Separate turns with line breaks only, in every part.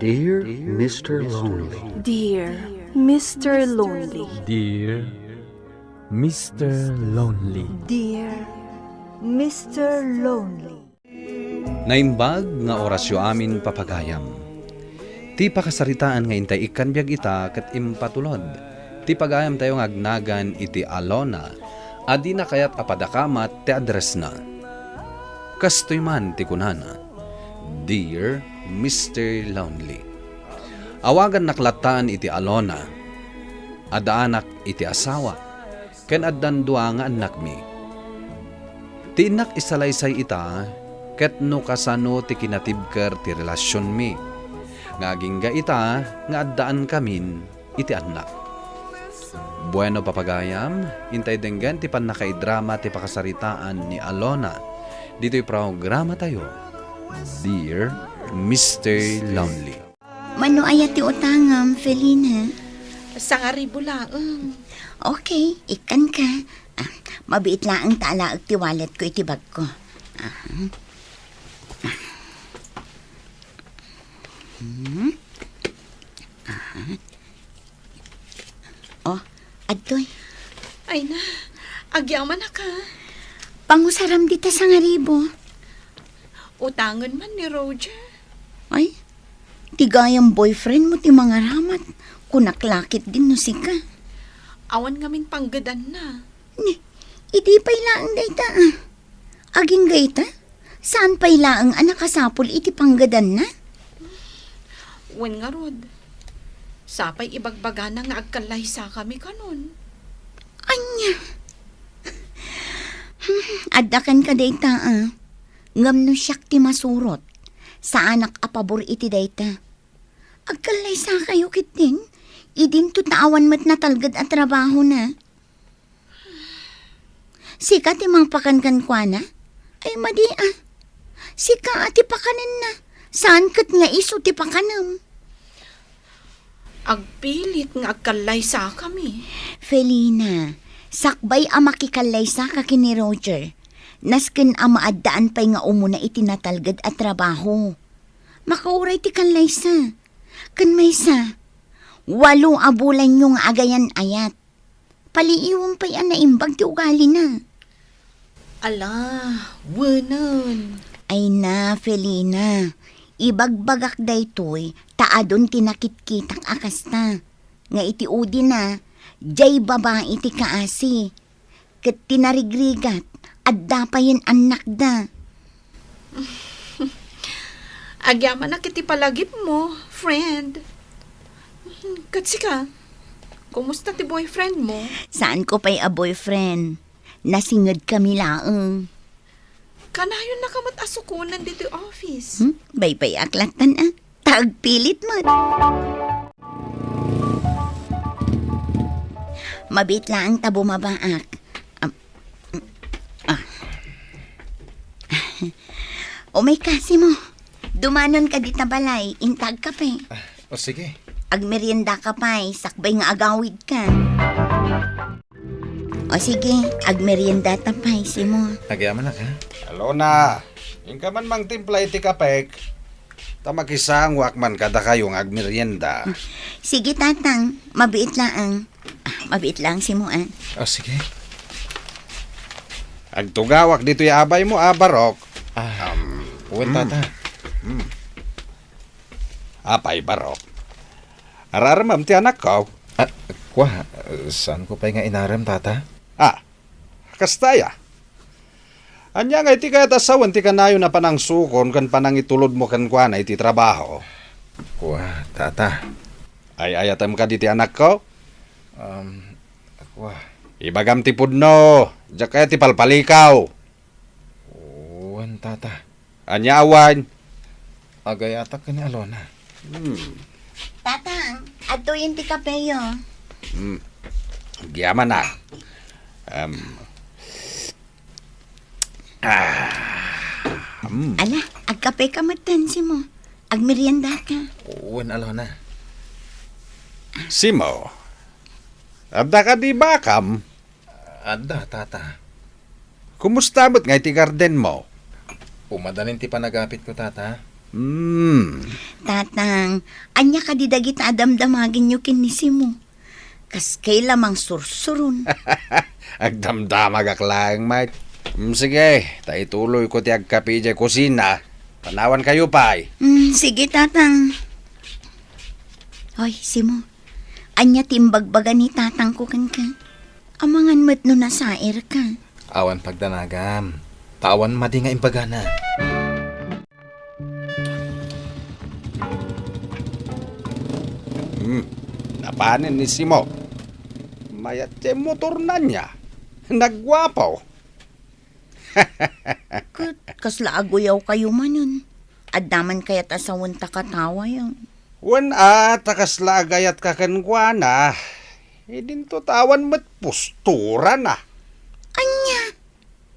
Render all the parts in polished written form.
Dear Mr. Lonely.
Dear Mr. Lonely.
Dear Mr. Lonely.
Dear Mr. Lonely.
Naimbag nga orasyo amin papagayam. Ti pakasaritaan nga intay ikan biyag ita ket impatulod. Ti pagayam tayo nga agnagan iti Alona, adi na kayat apadakamat ti address na. Kastoy man ti kunana. Dear Mr. Lonely. Awagan naklataan iti Alona. Adaanak iti asawa. Ken addan dua nga anak mi. Ti inak isalaysay ita, ket no kasano ti kinatibker ti relasyon mi. Ngaging ga ita, nga addaan kamin iti anak. Bueno papagayam, intay denggan ti panakaidrama ti pakasaritaan ni Alona. Dito'y programa tayo, Dear Mr. Lonely.
Mano ayat ti utangam, Felina?
Sangaribo laeng.
Okay, ikan ka. Mabiit lang ang tala ag ti wallet ko iti bag ko. Oh, adtoy.
Ay na, agyaman na ka.
Pangusaram dita sa ngaribo.
Utangan man ni Roger.
Ay, tigayang boyfriend mo ti mga ramat. Kunaklakit din no sika.
Awan ngamin panggadan na.
Idi pa'y laang dayta Aging gayta? Saan pa'y laang anak kasapol iti panggadan na?
Wen nga rod. Sapay ibagbaga na nga agkalay sa kami kanon.
Anya. Addakan ka dayta Ngam no siyak ti masurot. Sa anak apabor iti dayta. Agkalay sa kayo kitin. Idin tutawan mat natalgad at trabaho na. Sika ti mang pakankan kwa na? Ay madi Sika ati pakanin na. Saan kat nga iso ti pakanam?
Agpilit nga agkalay sa kami.
Felina, sakbay makikalay sa ka kini Roger. Nasken maaddaan pa'y nga umuna iti natalgad at trabaho. Makauray ti kanlay sa. Kan may sa. 8 abulan yung agayan ayat. Paliiwang pa'y naimbag ti ugali na.
Ala, wanan.
Ay na, Felina. Ibagbagak daytoy, taadon tinakit-kitang akasta. Nga iti udi na, jay babae ti kaasi. Ket tinarigrigat, adda pa yan anak da.
Agyaman na kiti palagip mo, friend. Katsi ka, kumusta ti boyfriend mo?
Saan ko pa'y a boyfriend? Nasingad kami laeng.
Kanayon na kamat asukunan dito office.
Bay-bay aklatan Tagpilit mo. Mabit lang tabo mabaak. O may kasi mo. Dumanon ka di tabalay. Intag ka pa.
O sige.
Agmerienda ka pa. Sakbay nga agawid ka. O sige, agmerienda ta pa. Mo.
Nagyaman na ka?
Alona, yung ka man mang timpla iti kapek, tamakisang wakman kada kayong agmerienda.
Sige tatang, mabiit lang. Mabiit lang mo.
O sige.
Agtugawak dito yung abay mo, Barok.
Uwan tata.
Apay, Barok. Araramam ti anak ko.
Kwa, saan ko pa nga inaram tata?
Kastaya. Anya nga iti kaya tasawan ti kanayo na panang sukon kan panang itulod mo kan kwa na iti trabaho.
Kwa, tata.
Ay ayatam ka diti anak ko.
Kwa.
Ibagam ti pudno. Diya kaya ti palpalikaw.
Uwan tata.
Anya awan.
Agayatak ka ni Alona.
Tatang, ato yung ti kapeyo.
Giyaman na.
Ala, agkape ka matansi mo. Agmerienda ka.
Uwan Alona.
Simo. Adda ka di bakam.
Adda tata.
Kumusta mo't nga iti garden mo?
Umadanin ti panagapit ko tata.
Tatang, anya ka di dagit na adamdamagin nyo kinisi mo. Kas kay lamang sursurun.
Agdamdamag aklang, mate. Sige, taituloy ko ti agkapi di kusina. Panawan kayo, pay.
Sige, tatang. Hoy, Simo. Anya timbagbaga ni tatang ko kan ka. Amangan mat no nasair ka.
Awan pagdanagam. Tawan madi nga imbagana.
Napanin ni Simo. Mayat ti motor na niya. Nagwapaw.
Kasla agoyaw kayo manon. Adaman kaya't asawon takatawa yan.
Wan takas lagayat kakangwana. Idin to tawan mat postura na.
Anya,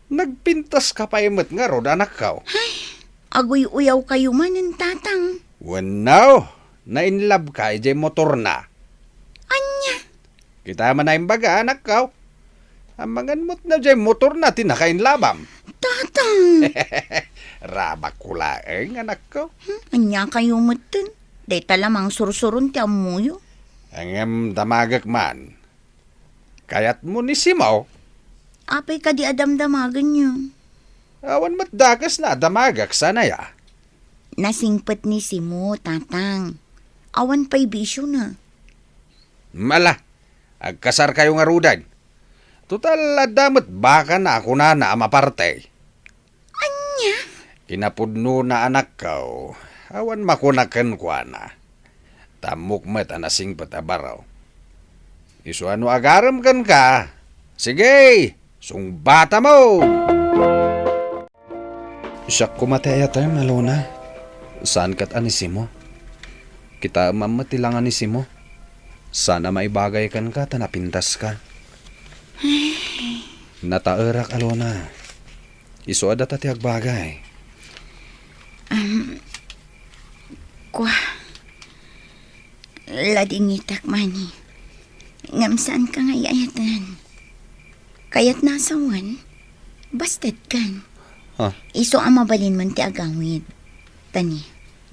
Nagpintas ka pa imat nga rod anak ka.
agoy-uyaw kayo manon, tatang.
Wan now, nainlab ka ije motor na.
Anya,
Kita man na imbaga anak ka. Amangan mo't na ije motor na tinakainlabam.
tatang.
Rabak kulaeng anak ko.
Anya kayo matan. Day talamang sursurun ti amuyo.
Angem damagak man. Kayat mo ni Simaw.
Apay ka di adamdamagan nyo.
Awan mat dakas na damagak sana ya.
Nasingpet ni Simo, tatang. Awan pa'y bisyo na.
Mala, agkasar kayo nga rudan. Total adamat baka na ako na maparte.
Anya?
Kinapudno na anak ko. Awan makunakan ko na. Tamok met anasing patabaraw. Isu ano agaram kan ka. Sige, sungbata mo! Siyak kumataya tayo, Malona. Saan kat anisimo? Kita mamatilang anisimo. Sana maibagay kan ka, tanapintas ka. Nataarak, Alona. Isu ada tati agbagay.
Kwa. Ladingitak mani. Ngamsaan ka ngayayatan. Kaya't nasawan. Bastad kan.
Ha?
Iso ang mabalin man ti agawid. Tani,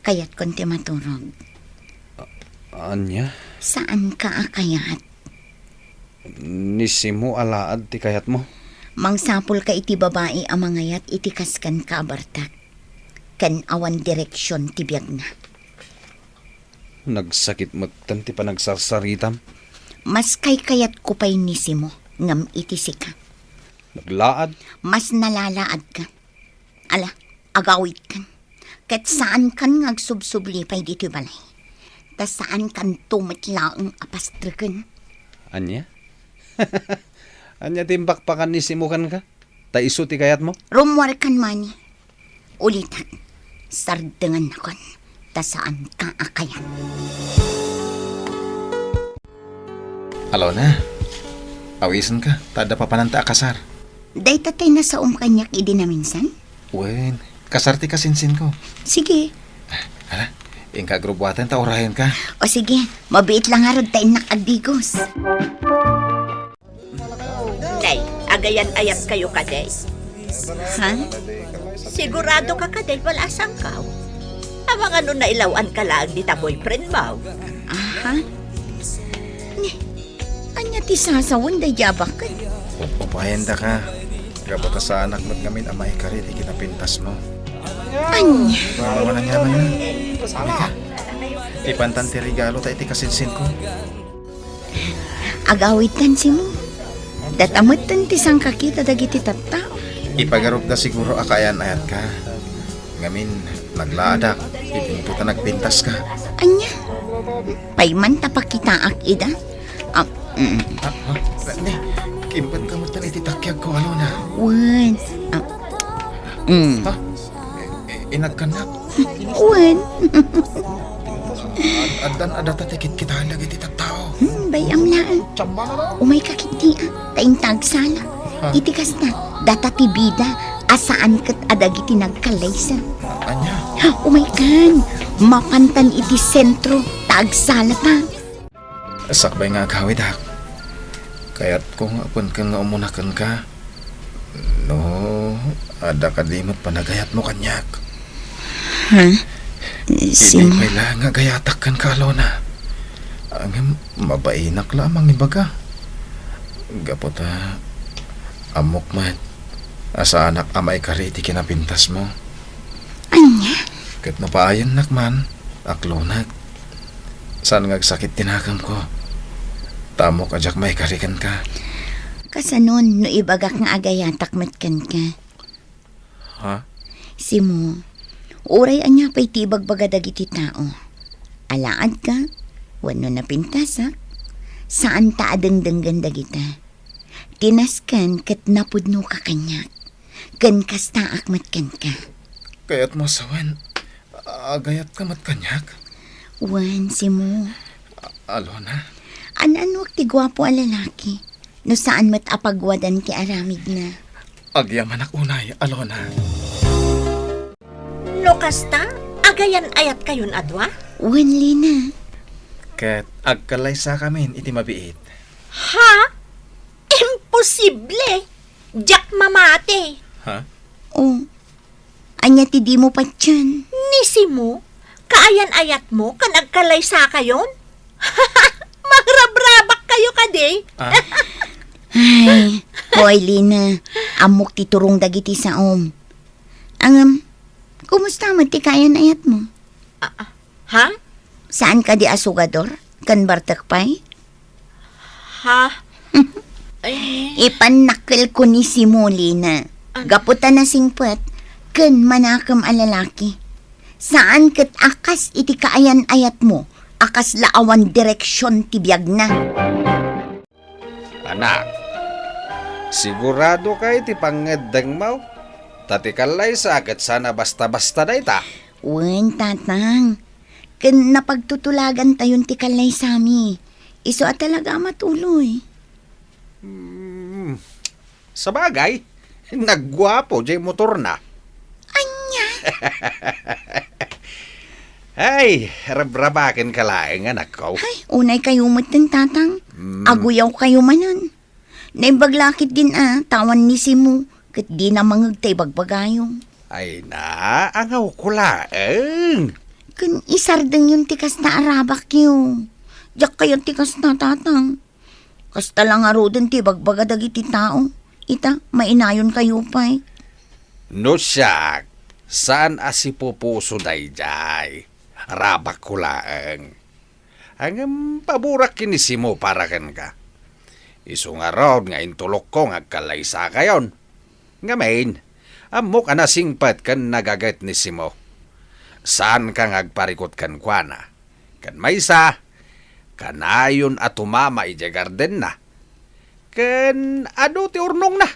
kaya't kon ti maturog.
Anya?
Saan ka akayat?
Nisimo alaad ti kayat mo?
Mangsapol ka iti babae ang mangayat iti kaskan ka abartak. Kan awan direksyon ti biyag na.
Nagsakit magtan ti panagsasaritam.
Mas kay kayat ko pa'y nisi mo, ngam iti sika.
Naglaad.
Mas nalalaad ka. Ala, agawit kan. Kat saan kan ngagsubsubli pa'y dito balay. Ta saan kan tumitlaang apastrikan.
Anya? Anya timbakpakan nisimukan ka? Ta isu ti kayat mo?
Rumwar kan mani. Ulitan, sardengan na kon. Ta saan ka akayan.
Alona, awisan ka. Tada pa pananta akasar.
Day tatay na sa kanyak idi na minsan?
Wen, kasar ti kasinsin ko.
Sige.
Hala, ingka grubuatan ta orahin ka.
O sige, mabiit lang harod tayo nakagdigos.
Nay, agayan ayat kayo kaday.
Ha?
Sigurado ka kaday, wala sang kaw. Amang ano na ilawan ka lang di ta boyfriend mo.
Aha. Anya ti sasawan day jabak ka.
Upahenda ka. Gabata sa anak mo't ngamin amay karit ikinapintas mo.
Anya.
Mga nanyaman na. Sabi ka. Ipantan ti regalo ta iti kasinsin ko.
Agawitan si mo. Datamot tan ti sang kakita dagiti tattao.
Ipagarup na siguro akayan ayat ka. Ngamin, naglaadak. Ipinto ta nagpintas ka.
Anya. Payman tapakita ak ida.
Ha? Ne, kimpan ka mo tan iti takyag ko, Alona.
Wen.
Ha? Inagkanak.
Wen.
Adan adata tikit kita lagi iti tattao.
Bayam laan. Umay kakiti taing tagsala. Itikas na. Data ti bida. Asaan kat adagiti nagkalaysa.
Anya?
Umay kan. Mapantan iti sentro. Tagsala ta.
Sakbay nga agawid hak. Kaya't kung apon ka nga umunakan ka, no, ada kadimot panagayat mo kanyak.
Ha? Si
Hindi may nga gayatak kan ka, Alona. Ang mabainak lamang ibaga. Gapota, amok man. Asa anak amay kariti kinapintas mo.
Anya?
Kat napaayon nakman, aklonat. Saan ngagsakit tinakam ko? Tamok ajak may karikan ka.
Kasanon, no ibagak nga agayatak matkan ka.
Ha?
Si mo, uray anya pa'y tibag bagadag iti tao. Alaad ka, wano na pintasak. Saan ta adengdeng ganda kita? Tinaskan kat napudno ka kanyak. Kan kasta akmatkan ka.
Kayat mo sawan, agayat ka matkanyak.
Wan, si mo.
Alona,
An-anwag ti gwapo a lalaki. No saan mat apagwadan ki aramid na.
agyaman ak unay, Alona.
No kasta, agayan ayat kayon adwa?
Wan, Lina.
Kat agkalay sa kamin iti mabiit.
Ha? Imposible! Jack mamate!
Ha?
Oh, anya ti di mo pa tiyan.
Nisi mo? Kaayan ayat mo kan agkalay sa kayon? Magrabrabak kayo kade?
Ah,
Ay, hoy Lina, amok ti turong dagiti sa kumusta man ti kayan ayat mo?
Ha?
Saan ka di asugador? Kan bartak pay?
Ha?
Ipanakil ko ni si mo, Lina. Gaputan na singpet, kan manakam alalaki. Saan kat akas iti kaayan ayat mo? Akas laawan direksyon ti biyag na.
Anak, sigurado kay ti pangedeng mo? Tatikalay sa agad sana basta-basta na ita.
Wen, tatang. Kan napagtutulagan tayon ti kalay sami. Iso at talaga matuloy.
Sa bagay, nagwapo jay motor na.
Anya?
Ay, rabrabakin ka laing anak ko.
Ay, unay kayo matin, tatang. Aguyaw kayo manan. Naibaglakit din tawan ni si mo. Kat di na mangagtay bagbagayong.
Ay na, angaw ko laing.
Kan isardeng yung tikas na arabak yun. Diyak kayo tikas na, tatang. Kasta lang aro din ti bagbaga dagiti tao. Ita, mainayon kayo pa'y.
No siyak, saan asipupuso dayjay? Rabak ko laing. Ang paburak kinisimo para kan ka. Iso nga rod nga intulok ko nga kalaysa kayon. Ngamin, amok anasingpat kan nagagat ni Simo. Saan ka ngagparikot kan kuana? Kan maysa, kanayon at tumama ija garden na. Kan ti urnong na.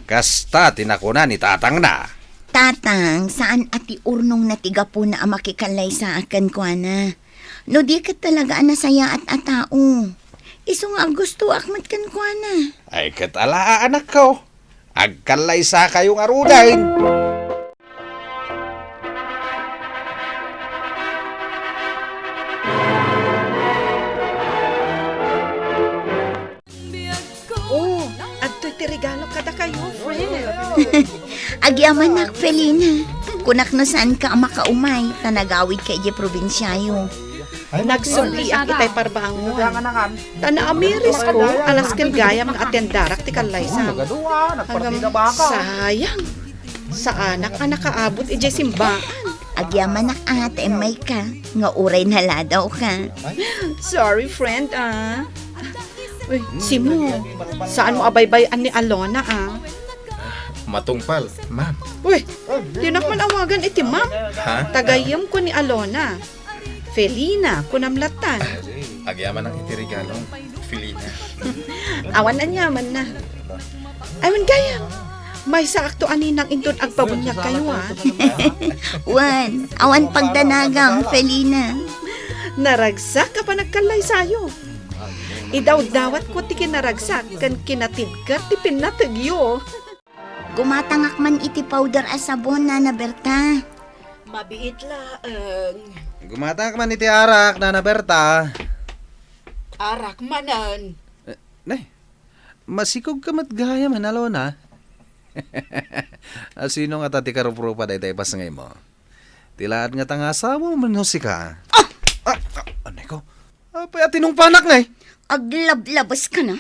Kasta tinakuna ni tatang na.
Tatang, saan ati urnong natiga po na makikalay sa akin ko na? No di ka talaga anasaya at atao. Iso nga gusto akmat kan ko na.
Ay katala anak ko. Agkalay sa kayong arudain.
Oh, adto ti regalo kada kayo, friend.
Agyaman nak, Felina. Kunak no saan ka makaumay, tanagawid ka ije probinsyayo.
Nagsuli ang itay parbangon. Tana amiris ko, alas ken gayam nga atendarak ti kalaysan. Hanggang sayang. Sa anak kaabot ije simbaan.
Agyaman nak ate may ka, nga uray na daw ka.
Sorry, friend, Uy, Simo, saan mo abaybayan ni Alona,
matungpal, ma'am.
Uy, di nakman awagan iti ma'am.
Ha?
Tagayam ko ni Alona. Felina, kunamlatan.
Agyaman ang iti regalo, Felina.
Awan na nyaman na. Aywan gaya. May saakto aninang indon agpabunyag kayo,
Wan, awan pagdanagam, Felina.
Naragsak ka pa nagkalay sayo. Idaw-dawat ko ti kinaragsak kan kinatibkat ti pinatagyo.
Gumatangak man iti powder as sabon na Berta.
Mabiit laang.
Gumata ka man iti arak, Nana Berta.
Arak manan.
Nay, masikog ka matgaya man, Alona. Sino nga tati karupropa day pas ngay mo? Tilaan nga tanga asawa mo man si ka. Anay ko? Apay atinong panak nga eh.
Aglablabas ka na.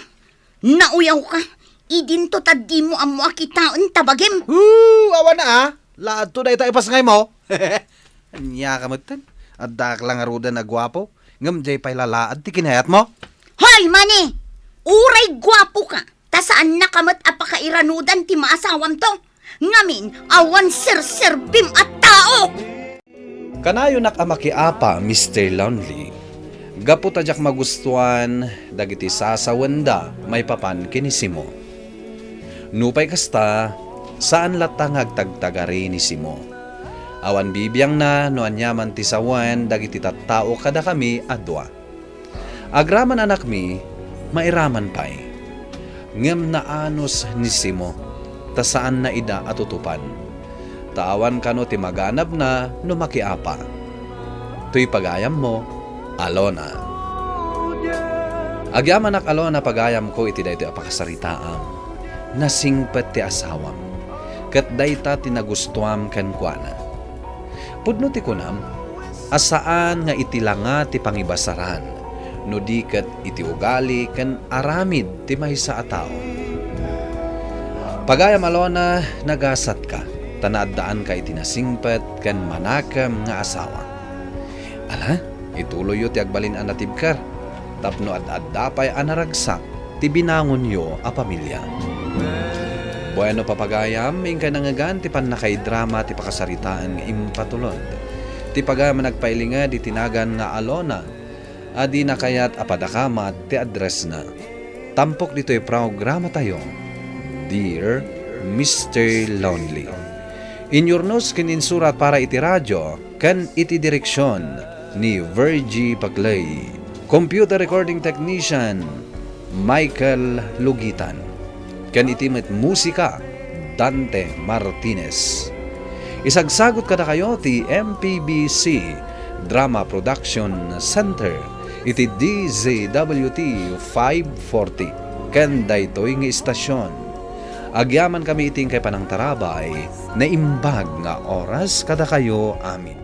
Nauyaw ka. Idinto tadi mo amo akitaon tabagim.
Awa na Laad to na ita ipasangay mo. Anya ka matan. Adak lang aruda na gwapo. Ngam jay pay lalaad ti kinayat mo.
Hoy, mani! Uray gwapo ka. Ta saan nakamat apakairanudan ti maasawam to? Ngamin, awan sir-serbim at tao!
Kanayo nakamakiapa, Mr. Lonely. Gapo tadyak magustuhan, dagiti sasawanda, may papan kinisimo. Nupay kasta, saan latangag tagtagari ni Simo. Awan bibiyang na, no anyaman ti sawan, dagiti tattao kada kami adwa. Agraman anak mi, mairaman pay. Ngem na anos ni Simo, ta saan na ida atutupan. Tawan kano ti maganab na no makiapa. Tuy pagayam mo, Alona. Agyaman ak Alona pagayam ko iti dayto apakasaritaam. Nasingpet ti asawam. Ket dayta tinagustuam ken kuana. Pudno ti kunam, asaan nga itilanga ti pangibasaran. No di ket iti ugali ken aramid ti maysa a tao. Pagayam Alona, nagasat ka. Tanaadaan ka iti nasingpet ken manakam nga asawa. Ala, ituloy yo ti agbalin an natibkar. Tapno ad-addapay anaragsak ti binangon yo a pamilya. Bueno papagayam, ingka nangagan ti panakay drama ti pakasaritaan nga impatulod. Ti pagayam nagpailinga di tinagan nga Alona. Adi na kayat apadakamat ti address na. Tampok dito'y programa tayo. Dear Mr. Lonely. Inyornos ken insurat para iti radyo ken iti direksyon ni Virgie Paglay. Computer recording technician Michael Lugitan. Ken iti met musika Dante Martinez. Isagsagot kada kayo ti MPBC Drama Production Center iti DZWT 540 ken daytoy nga istasyon. Agyaman kami iting kay panang tarabay na imbag nga oras kada kayo amin.